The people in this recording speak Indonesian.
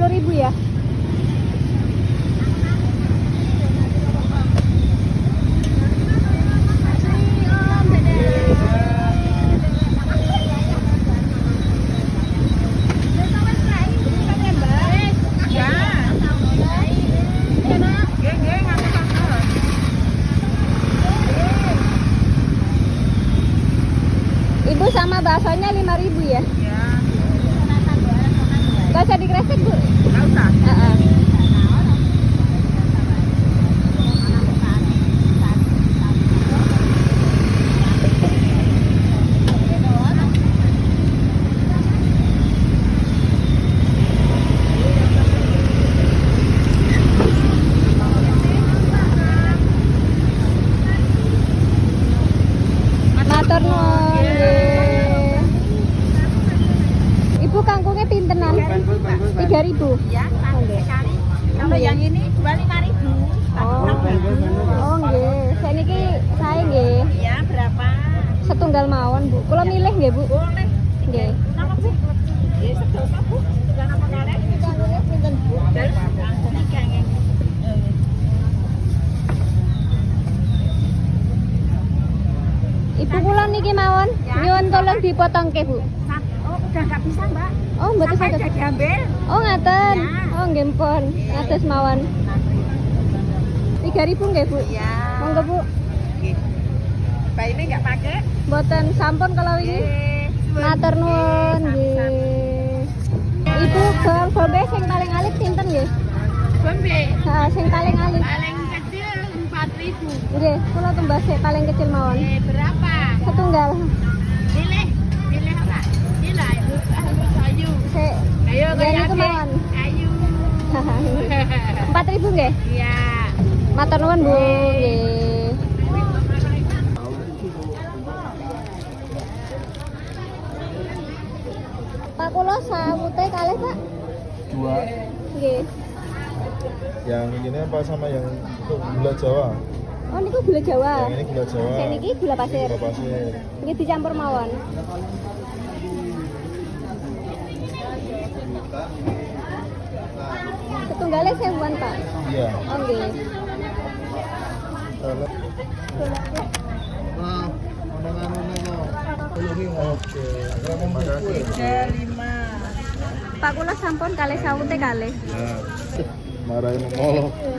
10.000 ya. Ibu sama baksonya 5.000 ya? Ya. Gak usah dikresek Bu? Nggak usah. Matur nuwun. Nggih. Ibu kangkungnya pintenan? 3.000. Ya, sekali. Kalau yang ini 25.000. Oh, oh nggih. Saniki sae nggih. Iya, berapa? Setunggal mawon, Bu. Kula milih nggih, Bu. Boleh. Nggih. Nama Bu? Ya, sedoso Bu. Sudah apa kali? Pinten Bu? Terus ini kangen. Ibu kula niki mawon. Nyuwun tolong dipotongke, Bu. Oh, udah nggak bisa Mbak. Oh, mboten Sampai saged. udah diambil. Oh, ngaten. Ya. Oh, nggih pun. Ngatus mawon. 3.000 nggih, Bu. Iya. Monggo, Bu. Nggih. Mbak ini nggak pakai? Mboten sampun kalau ini. Matur nuwun nggih. Ibu bawang bombay sing paling alit sinten nggih? Bombe. Ha, sing paling alit. Paling kecil 4.000. Nggih, kula tembas sik paling kecil mawon. Berapa? Setunggal. Pilih. Pilih apa? Pilih Ibu. Ayu. Sik. Ayo Ya niku mawon. Ayu. 4.000 nggih? Iya. Matur nuwun, Bu. Nggih. Pak kula sawute kalih, Pak. 2. Nggih. Yang ini apa sama yang itu gula Jawa? Oh niku gula Jawa. Yang ini gula Jawa. Sing niki gula pasir. Gula pasir. Nggih dicampur mawon. Setunggalnya 1.000-an, Pak. Iya. Oh nggih. Kalau Oke. Terima kasih. 5. Pak kula sampun kalih sawute kalih. Ya. Marahin molo. Iya.